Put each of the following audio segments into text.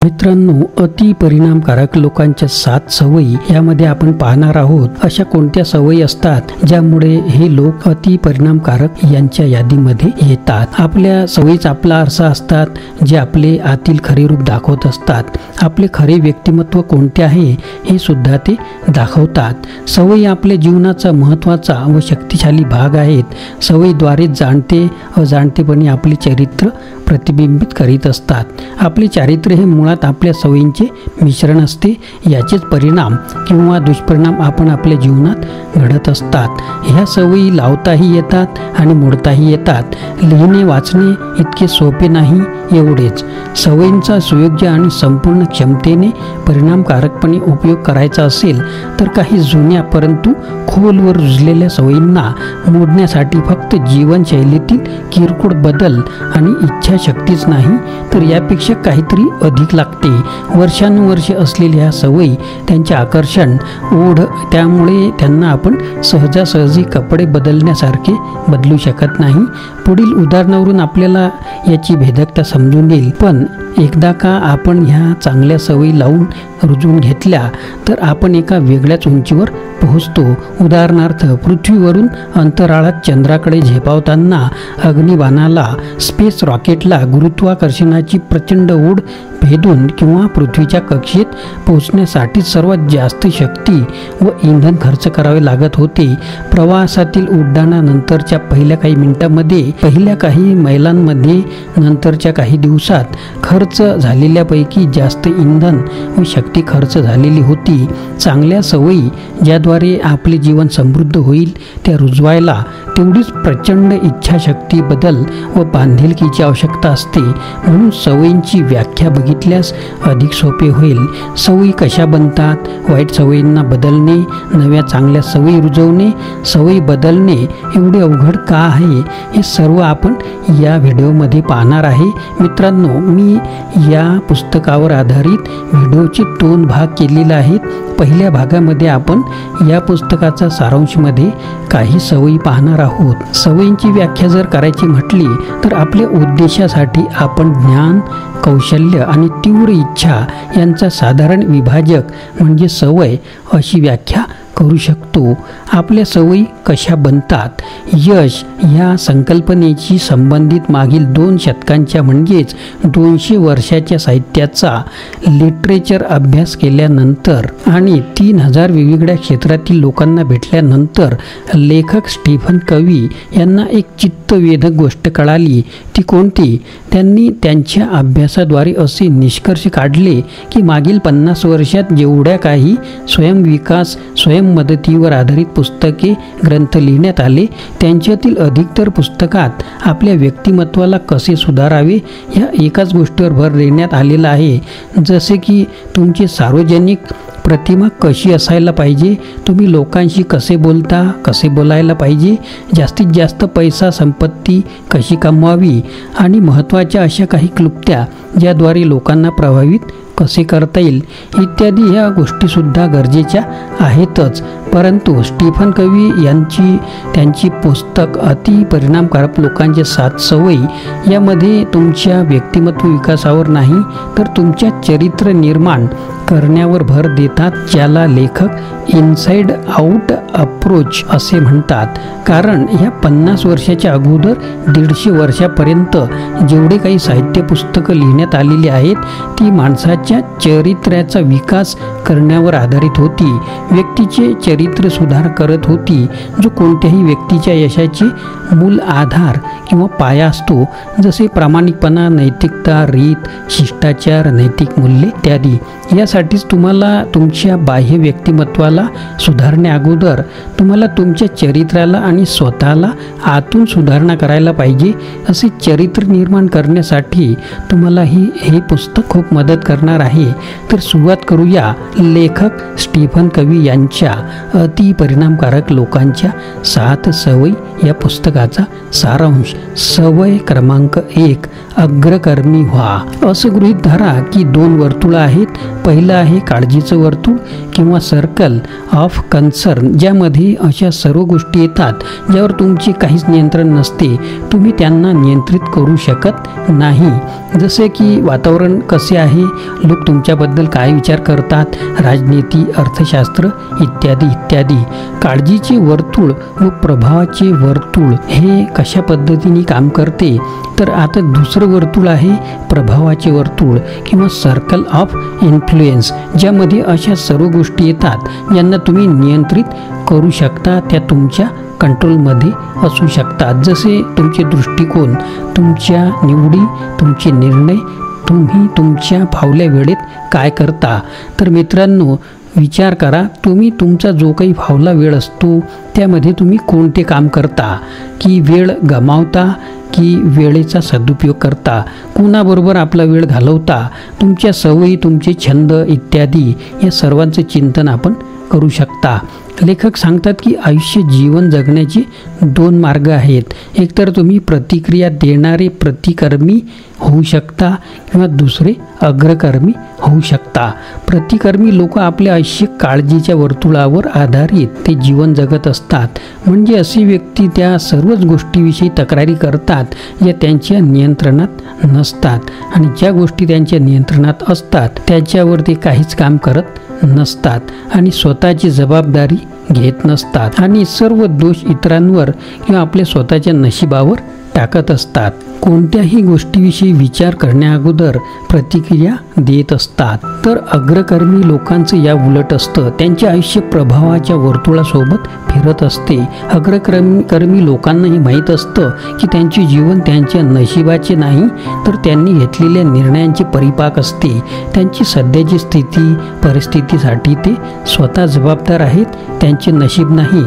मित्रांनो, अति परिणामकारक लोकांच्या 7 सवयी यामध्ये आपण पाहणार आहोत. अशा कोणत्या सवयी असतात ज्यामुळे हे लोक अति परिणामकारक यांच्या यादीमध्ये येतात. आपल्या सवयीच आपला आरसा असतात, जे आपले आतील खरे रूप दाखवत असतात. आपले खरे व्यक्तिमत्व कोणते आहे हे सुद्धा ते दाखवतात. सवयी आपल्या जीवनाचा महत्त्वाचा व शक्तिशाली भाग आहेत. सवयीद्वारे जाणते अजाणतेपणे आपले चरित्र प्रतिबिंबित करीत असतात. आपले चारित्र्य हे मुळात आपल्या सवयींचे मिश्रण असते. याचेच परिणाम किंवा दुष्परिणाम आपण आपल्या जीवनात घडत असतात. ह्या सवयी लावताही येतात आणि मोडताही येतात. लिहिणे वाचणे इतके सोपे नाही एवढेच. सवयींचा सुयोग्य आणि संपूर्ण क्षमतेने परिणामकारकपणे उपयोग करायचा असेल तर काही जुन्या परंतु खोलवर रुजलेल्या सवयींना मोडण्यासाठी फक्त जीवनशैलीतील किरकोळ बदल आणि इच्छाशक्तीच नाही तर यापेक्षा काहीतरी अधिक लागते. वर्षानुवर्षे असलेल्या ह्या सवयी, त्यांचे आकर्षण, ओढ, त्यामुळे त्यांना आपण सहजासहजी कपडे बदलण्यासारखे बदलू शकत नाही. पुढील उदाहरणावरून आपल्याला याची भेदकता समजून येईल. पण एकदा का आपण ह्या चांगल्या सवयी लावून रुजवून घेतल्या तर आपण एका वेगळ्याच उंचीवर पोहोचतो. उदाहरणार्थ, पृथ्वीवरून अंतराळात चंद्राकडे झेपावताना अग्निबाणाला, स्पेस रॉकेटला गुरुत्वाकर्षणाची प्रचंड ओढ भेदून किंवा पृथ्वीच्या कक्षेत पोहोचण्यासाठी सर्वात जास्त शक्ती व इंधन खर्च करावे लागत होते. प्रवासातील उड्डाणानंतरच्या पहिल्या काही मिनिटांमध्ये, पहिल्या काही मैलांमध्ये, नंतरच्या काही दिवसात खर्च झालेल्यापैकी जास्त इंधन व शक्ती खर्च झालेली होती. चांगल्या सवयी ज्याद्वारे आपले जीवन समृद्ध होईल त्या रुजवायला तेवढीच प्रचंड इच्छाशक्ती, बदल व बांधिलकीची आवश्यकता असते. म्हणून सवयींची व्याख्या बघितल्यास अधिक सोपे होईल. सवयी कशा बनतात? वाईट सवयींना बदलणे, नव्या चांगल्या सवयी रुजवणे, सवयी बदलणे एवढे अवघड का आहे हे सर्व आपण या व्हिडिओमध्ये पाहणार आहे. मित्रांनो, मी या पुस्तकावर आधारित व्हिडिओचे 2 भाग केलेले आहेत. पहिल्या भागामध्ये आपण या पुस्तकाचा सारांशमध्ये काही सवयी पाहणार आहोत. सवयींची व्याख्या जर करायची म्हटली तर आपल्या उद्देशासाठी आपण ज्ञान, कौशल्य आणि तीव्र इच्छा यांचा साधारण विभाजक म्हणजे सवय अशी व्याख्या करू शकतो. आपल्या सवयी कशा बनतात? यश ह्या संकल्पनेची संबंधित मागील 2 शतकांच्या म्हणजेच 200 वर्षाच्या साहित्याचा लिटरेचर अभ्यास केल्यानंतर आणि 3000 वेगवेगळ्या क्षेत्रातील लोकांना भेटल्यानंतर लेखक स्टीफन कवी यांना एक चित्तवेधक गोष्ट कळाली. ती कोणती? त्यांनी त्यांच्या अभ्यासाद्वारे असे निष्कर्ष काढले की मागील 50 वर्षात जेवढ्या काही स्वयंविकास, स्वयंमदतीवर आधारित पुस्तके, ग्रंथ लिहिण्यात आले त्यांच्यातील अधिकतर पुस्तकात आपल्या व्यक्तिमत्वाला कसे सुधारावे ह्या एकाच गोष्टीवर भर देण्यात आलेला आहे. जसे की तुमची सार्वजनिक प्रतिमा कशी असायला पाहिजे, तुम्ही लोकांशी कसे बोलता, कसे बोलायला पाहिजे, जास्तीत जास्त पैसा, संपत्ती कशी कमवावी आणि महत्त्वाच्या अशा काही क्लुप्त्या ज्याद्वारे लोकांना प्रभावित कसे करता येईल इत्यादी ह्या गोष्टीसुद्धा गरजेच्या आहेतच. परंतु स्टीफन कवी त्यांची पुस्तक अति परिणामकारक लोकांचे 7 सवयी यामध्ये तुमच्या व्यक्तिमत्व विकासावर नाही तर तुमच्या चरित्र निर्माण करण्यावर भर देतात, ज्याला लेखक इनसाइड आउट अप्रोच असे म्हणतात. कारण ह्या 50 वर्षाच्या अगोदर 150 वर्षापर्यंत जेवढे काही साहित्य पुस्तकं लिहिण्यात आलेली आहेत ती माणसाच्या चरित्र्याचा विकास करण्यावर आधारित होती. व्यक्तीचे चरित्र सुधार करत होती, जो कोणत्याही व्यक्तीच्या यशाचे मूल आधार किंवा पाया असतो. जसे प्रामाणिकपणा, नैतिकता, रीत, शिष्टाचार, नैतिक मूल्ये इत्यादी. यासाठीच तुम्हाला तुमच्या बाह्य व्यक्तिमत्वाला सुधारण्या अगोदर तुम्हाला तुमच्या चरित्राला आणि स्वतःला आतून सुधारणा करायला पाहिजे. असे चरित्र निर्माण करण्यासाठी तुम्हाला हे पुस्तक खूप मदत करणार आहे. तर सुरुवात करूया लेखक स्टीफन कवी यांच्या अति परिणामकारक लोकांच्या 7 सवयी या पुस्तकाचा सारांश. सवय क्रमांक 1, अग्रकर्मी व्हा. असं गृहीत धरा की 2 वर्तुळं आहेत. पहिलं आहे काळजीचं वर्तुळ किंवा सर्कल ऑफ कन्सर्न, ज्यामध्ये अशा सर्व गोष्टी येतात ज्यावर तुमचे काहीच नियंत्रण नसते. तुम्ही त्यांना नियंत्रित करू शकत नाही. जसे की वातावरण कसे आहे, लोक तुमच्याबद्दल काय विचार करतात, राजनीती, अर्थशास्त्र इत्यादी इत्यादी. काळजीचे वर्तुळ व प्रभावाचे वर्तुळ हे कशा पद्धतीने काम करते, तर आता दुसरं वर्तुळ आहे प्रभावाचे वर्तुळ किंवा सर्कल ऑफ इन्फ्लुएन्स, ज्यामध्ये अशा सर्व गोष्टी येतात ज्यांना तुम्ही नियंत्रित करू शकता, त्या तुमच्या कंट्रोलमध्ये असू शकतात. जसे तुमचे दृष्टिकोन, तुमच्या निवडी, तुमचे निर्णय, तुम्ही तुमच्या फावल्या वेळेत काय करता. तर मित्रांनो, विचार करा, तुम्ही तुमचा जो काही फावला वेळ असतो त्यामध्ये तुम्ही कोणते काम करता, की वेळ गमावता की वेळेचा सदुपयोग करता, कुणाबरोबर आपला वेळ घालवता, तुमच्या सवयी, तुमचे छंद इत्यादी या सर्वांचे चिंतन आपण करू शकता. लेखक सांगतात की आयुष्य जीवन जगण्याचे 2 मार्ग आहेत. एकतर तुम्ही प्रतिक्रिया देणारे प्रतिकर्मी होऊ शकता किंवा दुसरे अग्रकर्मी होऊ शकता. प्रतिकर्मी लोक आपले आयुष्य काळजीच्या वर्तुळावर आधारित ते जीवन जगत असतात. म्हणजे अशी व्यक्ती त्या सर्वच गोष्टीविषयी तक्रारी करतात ज्या त्यांच्या नियंत्रणात नसतात, आणि ज्या गोष्टी त्यांच्या नियंत्रणात असतात त्याच्यावर ते काहीच काम करत नसतात आणि स्वतःची जबाबदारी घेत नसतात आणि सर्व दोष इतरांवर किंवा आपल्या स्वतःच्या नशिबावर टाकत असतात. कोणत्याही गोष्टीविषयी विचार करण्याअगोदर प्रतिक्रिया देत असतात. तर अग्रकर्मी लोकांचं या उलट असतं. त्यांचे आयुष्य प्रभावाच्या वर्तुळासोबत फिरत असते. अग्रकर्मी लोकांनाही माहीत असतं की त्यांचे जीवन त्यांच्या नशिबाचे नाही, तर त्यांनी घेतलेल्या निर्णयांचे परिपाक असते. त्यांची सध्याची स्थिती, परिस्थितीसाठी ते स्वतः जबाबदार आहेत, त्यांचे नशीब नाही.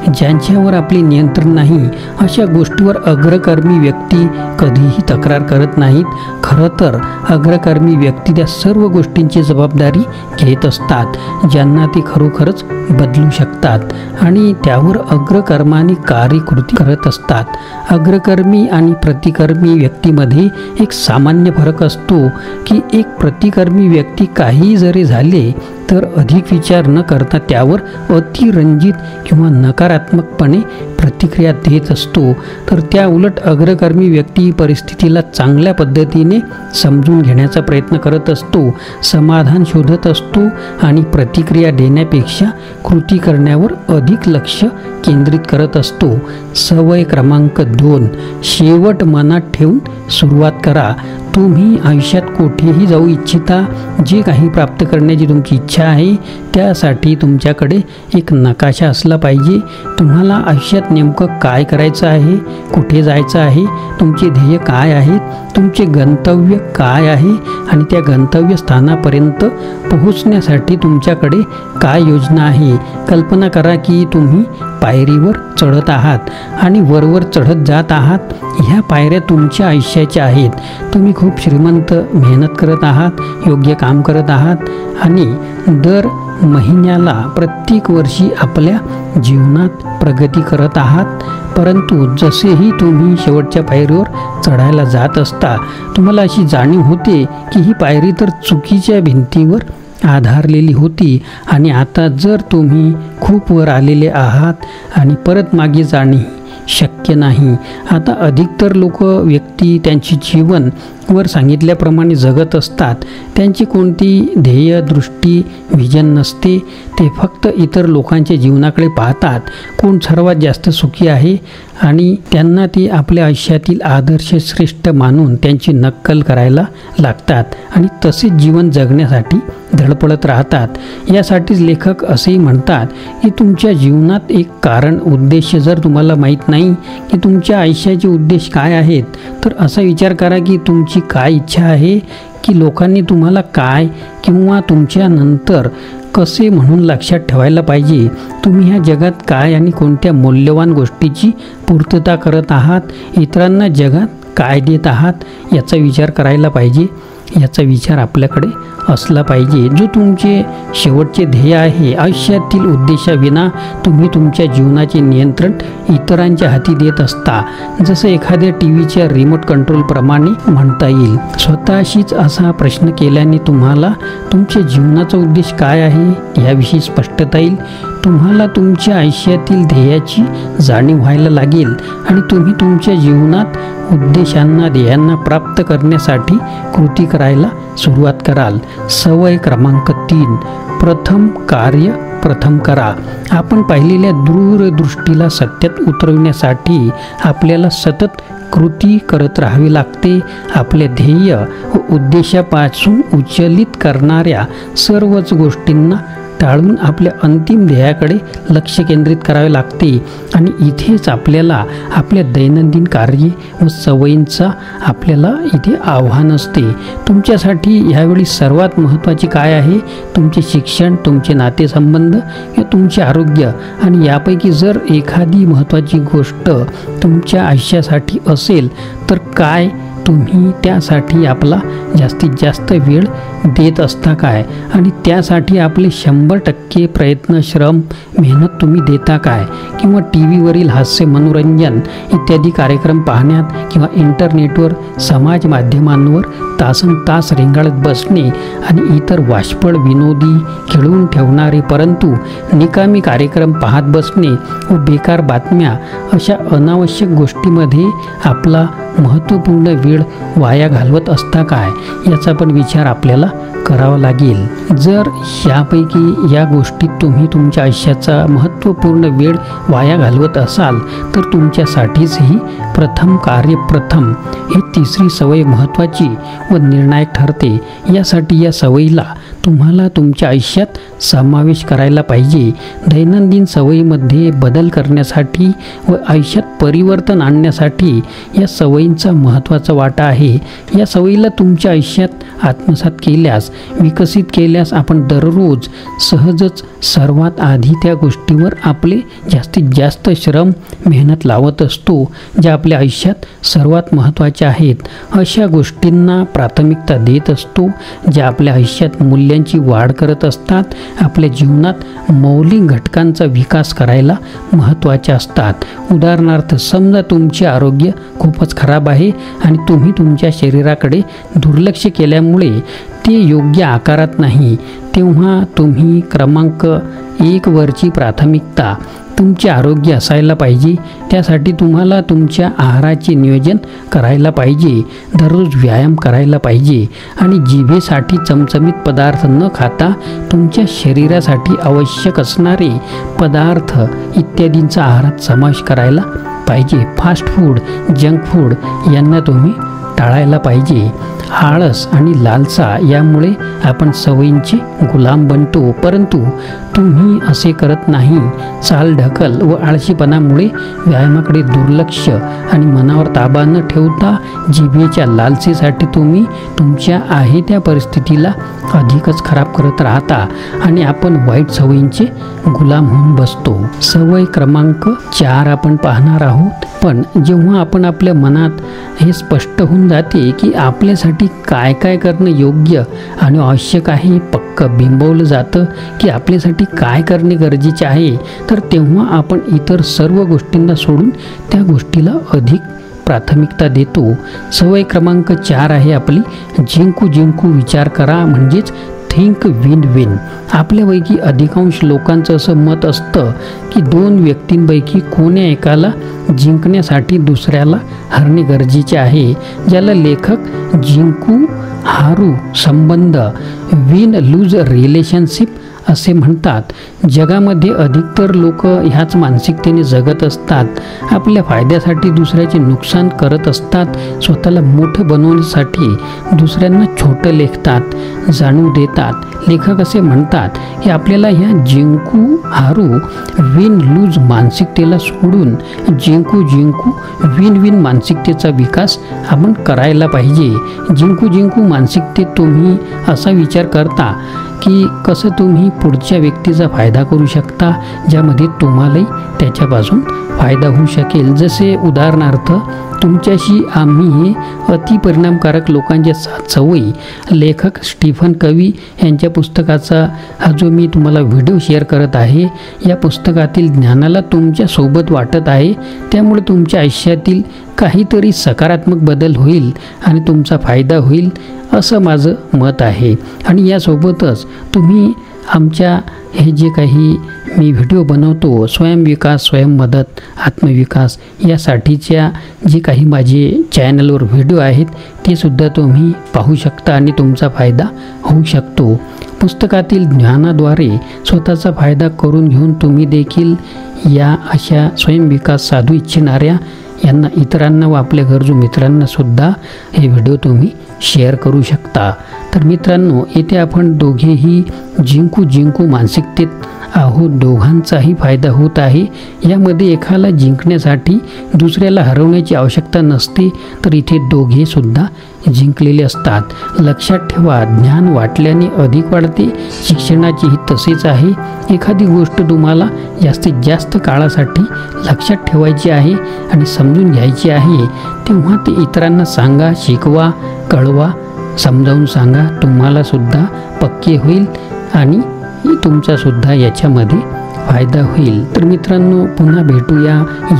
ज्यांच्यावर आपले नियंत्रण नाही अशा गोष्टीवर अग्रकर्मी व्यक्ती कधीही तक्रार करत नाहीत. खरं तर अग्रकर्मी व्यक्ती त्या सर्व गोष्टींची जबाबदारी घेत असतात ज्यांना ते खरोखरच बदलू शकतात आणि त्यावर अग्रकर्माने कार्यकृती करत असतात. अग्रकर्मी आणि प्रतिकर्मी व्यक्तीमध्ये एक सामान्य फरक असतो की एक प्रतिकर्मी व्यक्ती काही जरी झाले तर अधिक विचार न करता त्यावर अतिरंजित किंवा नकारात्मकपणे प्रतिक्रिया देत असतो. तर त्या उलट अग्रकर्मी व्यक्ती परिस्थितीला चांगल्या पद्धतीने समजून घेण्याचा प्रयत्न करत असतो, समाधान शोधत असतो आणि प्रतिक्रिया देण्यापेक्षा कृती करण्यावर अधिक लक्ष केंद्रित करत असतो. सवय क्रमांक 2, शेवट मनात ठेवून सुरुवात करा. तुम्ही आयुष्यात कुठेही जाऊ इच्छिता, जे काही प्राप्त करण्याची तुमची इच्छा आहे त्यासाठी तुमच्याकडे एक नकाशा असला पाहिजे. तुम्हाला आयुष्यात नेमकं काय करायचं आहे, कुठे जायचं आहे, तुमचे ध्येय काय आहेत, तुमचे गंतव्य काय आहे आणि त्या गंतव्य स्थानापर्यंत पोहोचण्यासाठी तुमच्याकडे काय योजना आहे. कल्पना करा की तुम्ही पायरीवर चढत आहात आणि वरवर चढत जात आहात. ह्या पायऱ्या तुमच्या आयुष्याच्या आहेत. तुम्ही खूप श्रीमंत, मेहनत करत आहात, योग्य काम करत आहात आणि दर महिन्याला प्रत्येक वर्षी आपल्या जीवनात प्रगती करत आहात. परंतु जसेही तुम्ही शेवटच्या पायरीवर चढायला जात असता तुम्हाला अशी जाणीव होते की ही पायरी तर चुकीच्या भिंतीवर आधारलेली होती आणि आता जर तुम्ही खूप वर आलेले आहात आणि परत मागे जाणे शक्य नाही. आता अधिकतर लोक व्यक्ती त्यांचे जीवन वर सांगितल्याप्रमाणे जगत असतात. त्यांची कोणती ध्येय, दृष्टी, विजन नसते. ते फक्त इतर लोकांच्या जीवनाकडे पाहतात, कोण सर्वात जास्त सुखी आहे आणि त्यांना ते आपल्या आयुष्यातील आदर्श श्रेष्ठ मानून त्यांची नक्कल करायला लागतात आणि तसेच जीवन जगण्यासाठी धडपडत राहतात. यासाठीच लेखक असेही म्हणतात की तुमच्या जीवनात एक कारण, उद्देश जर तुम्हाला माहीत नाही की तुमच्या आयुष्याचे उद्देश काय आहेत, तर असा विचार करा की तुमची काय इच्छा आहे, की लोकांनी तुम्हाला काय किंवा तुमच्या नंतर कसे म्हणून लक्षात ठेवायला पाहिजे. तुम्ही ह्या जगात काय आणि कोणत्या मौल्यवान गोष्टीची पूर्तता करत आहात, इतरांना जगात काय देत आहात याचा विचार करायला पाहिजे. याचा विचार आपल्याकडे असला पाहिजे. जो तुमचे शेवटचे ध्येय आहे, आयुष्यातील उद्देशाविना तुम्ही तुमच्या जीवनाचे नियंत्रण इतरांच्या हाती देत असता. जसं एखाद्या टीव्हीच्या रिमोट कंट्रोलप्रमाणे म्हणता येईल. स्वतःशीच असा प्रश्न केल्याने तुम्हाला तुमच्या जीवनाचा उद्देश काय आहे याविषयी स्पष्टता येईल. तुम्हाला तुमच्या आयुष्यातील ध्येयाची जाणीव व्हायला लागेल आणि तुम्ही तुमच्या जीवनात उद्देशांना ध्येयांना प्राप्त करण्यासाठी कृती करायला सुरुवात कराल. सवय क्रमांक 3, प्रथम कार्य प्रथम करा. आपण पाहिलेल्या दूरदृष्टीला सत्यात उतरविण्यासाठी आपल्याला सतत कृती करत राहावी लागते. आपले ध्येय व उद्देशापासून उचलित करणाऱ्या सर्वच गोष्टींना टाळून आपल्या अंतिम ध्येयाकडे लक्ष केंद्रित करावे लागते. आणि इथेच आपल्याला आपल्या दैनंदिन कार्ये व सवयींचा आपल्याला इथे आव्हान असते. तुमच्यासाठी ह्यावेळी सर्वात महत्त्वाचे काय आहे? तुमचे शिक्षण, तुमचे नातेसंबंध किंवा तुमचे आरोग्य. आणि यापैकी जर एखादी महत्त्वाची गोष्ट तुमच्या आयुष्यासाठी असेल तर काय तुम्ही त्यासाठी आपला जास्तीत जास्त वेळ देत असता काय? आणि त्यासाठी आपले 100% प्रयत्न, श्रम, मेहनत तुम्ही देता काय? किंवा टी व्हीवरील हास्य, मनोरंजन इत्यादी कार्यक्रम पाहण्यात किंवा इंटरनेटवर, समाज माध्यमांवर तासनतास रेंगाळत बसणे आणि इतर वाष्पळ, विनोदी, खिळवून ठेवणारे परंतु निकामी कार्यक्रम पाहत बसणे व बेकार बातम्या अशा अनावश्यक गोष्टीमध्ये आपला महत्त्वपूर्ण वेळ वाया घालवत असता काय? याचा पण विचार आपल्याला करावा लागेल. जर यापैकी या गोष्टीत तुम्ही तुमच्या आयुष्याचा महत्त्वपूर्ण वेळ वाया घालवत असाल तर तुमच्यासाठीच ही प्रथम कार्य प्रथम ही तिसरी सवय महत्त्वाची व निर्णायक ठरते. यासाठी या सवयीला तुम्हाला तुमच्या आयुष्यात समावेश करायला पाहिजे. दैनंदिन सवयीमध्ये बदल करण्यासाठी व आयुष्यात परिवर्तन आणण्यासाठी या सवयींचा महत्त्वाचा वाटा आहे. या सवयीला तुमच्या आयुष्यात आत्मसात केल्यास, विकसित केल्यास आपण दररोज सहजच सर्वात आधी त्या गोष्टीवर आपले जास्तीत जास्त श्रम, मेहनत लावत असतो ज्या आपल्या आयुष्यात सर्वात महत्त्वाच्या आहेत. अशा गोष्टींना प्राथमिकता देत असतो ज्या आपल्या आयुष्यात मूल्यांची वाढ करत असतात, आपल्या जीवनात मौलिक घटकांचा विकास करायला महत्त्वाच्या असतात. उदाहरणार्थ, समजा तुमचे आरोग्य खूपच खराब आहे आणि तुम्ही तुमच्या शरीराकडे दुर्लक्ष केल्यामुळे ते योग्य आकारात नाही, तेव्हा तुम्ही क्रमांक 1 वरची प्राथमिकता तुमचे आरोग्य असायला पाहिजे. त्यासाठी तुम्हाला तुमच्या आहाराचे नियोजन करायला पाहिजे, दररोज व्यायाम करायला पाहिजे आणि जिभेसाठी चमचमीत पदार्थ न खाता तुमच्या शरीरासाठी आवश्यक असणारे पदार्थ इत्यादींचा आहारात समावेश करायला पाहिजे. फास्ट फूड, जंक फूड यांना तुम्ही टाळायला पाहिजे. आळस आणि लालसा यामुळे आपण सवयींचे गुलाम बनतो, परंतु तुम्ही असे करत नाही. चालढकल व आळशीपणामुळे व्यायामाकडे दुर्लक्ष आणि मनावर ताबा न ठेवता जिभेच्या लालसेसाठी तुम्ही तुमच्या आहे त्या परिस्थितीला अधिकच खराब करत राहता आणि आपण वाईट सवयींचे गुलाम होऊन बसतो. सवय क्रमांक 4 आपण पाहणार आहोत. पण जेव्हा आपण आपल्या मनात हे स्पष्ट होऊन जाते की आपल्यासाठी काय काय करणं योग्य आणि आवश्यक आहे, पक्क बिंबवलं जातं की आपल्यासाठी काय करणे गरजेचे आहे, तर तेव्हा आपण इतर सर्व गोष्टींना सोडून त्या गोष्टीला अधिक प्राथमिकता देतो. सवय क्रमांक 4 आहे आपली जिंकू जिंकू विचार करा, म्हणजेच थिंक विन विन. आपल्यापैकी अधिकांश लोकांचं असं मत असतं की 2 व्यक्तींपैकी कोण्या एकाला जिंकण्यासाठी दुसऱ्याला हरणे गरजेचे आहे, ज्याला लेखक जिंकू हारू संबंध, विन लूज रिलेशनशिप असे म्हणतात. जगामध्ये अधिकतर लोक ह्याच मानसिकतेने जगत असतात. आपल्या फायद्यासाठी दुसऱ्याचे नुकसान करत असतात. स्वतःला मोठं बनवण्यासाठी दुसऱ्यांना छोटं लेखतात, जाणू देतात. लेखक असे म्हणतात की आपल्याला ह्या जिंकू हारू विन लूज मानसिकतेला सोडून जिंकू जिंकू विन विन मानसिकतेचा विकास आपण करायला पाहिजे. जिंकू जिंकू मानसिकतेत तुम्ही असा विचार करता की कसं तुम्ही पुढच्या व्यक्तीचा फायदा करू शकता, ज्यामध्ये तुम्हालाही त्याच्यापासून फायदा होऊ शकेल। जसे उदाहरणार्थ तुमच्याशी आम्ही अति परिणामकारक लोकांच्या 7 सवयी, लेखक स्टीफन कवी यांच्या पुस्तकाचा हा जो मी तुम्हाला व्हिडिओ शेअर करत आहे, या पुस्तकातील ज्ञानाला तुमच्या सोबत वाटत आहे, त्यामुळे तुमच्या आयुष्यातील काहीतरी सकारात्मक बदल होईल आणि तुमचा फायदा होईल असं माझं मत आहे। आणि यासोबतच तुम्ही आमच्या हे जे काही मी व्हिडिओ बनवतो स्वयंविकास, स्वयंमदत, आत्मविकास यासाठीच्या जे काही माझे चॅनलवर व्हिडिओ आहेत ते सुद्धा तुम्ही पाहू शकता आणि तुमचा फायदा होऊ शकतो। पुस्तकातील ज्ञानाद्वारे स्वतःचा फायदा करून घेऊन तुम्ही देखील या अशा स्वयंविकास साधू इच्छिणाऱ्या यांना, इतरांना व आपल्या गरजू मित्रांना सुद्धा हे व्हिडिओ तुम्ही शेअर करू शकता। तर मित्रांनो, येथे आपण दोघेही जिंकू मानसिकतेत आहोत, दोघांचाही फायदा होत आहे। यामध्ये एकाला जिंकण्यासाठी दुसऱ्याला हरवण्याची आवश्यकता नसते, तर इथे दोघे सुद्धा जिंकलेले असतात। लक्षात ठेवा, ज्ञान वाटल्याने अधिक वाढते, शिक्षणाचेही तसेच आहे। एखादी गोष्ट तुम्हाला जास्तीत जास्त काळासाठी लक्षात ठेवायची आहे आणि समजून घ्यायची आहे, तेव्हा ते इतरांना सांगा, शिकवा, कळवा, समजावून सांगा, तुम्हाला सुद्धा पक्के होईल आणि तुमचा सुद्धा याच्यामध्ये फायदा होईल। तर मित्रांनो, पुन्हा भेटूया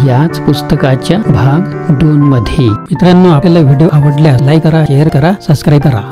याच पुस्तकाच्या भाग 2 मध्ये। मित्रांनो, आपल्याला व्हिडिओ आवडल्यास लाईक करा, शेअर करा, सबस्क्राईब करा।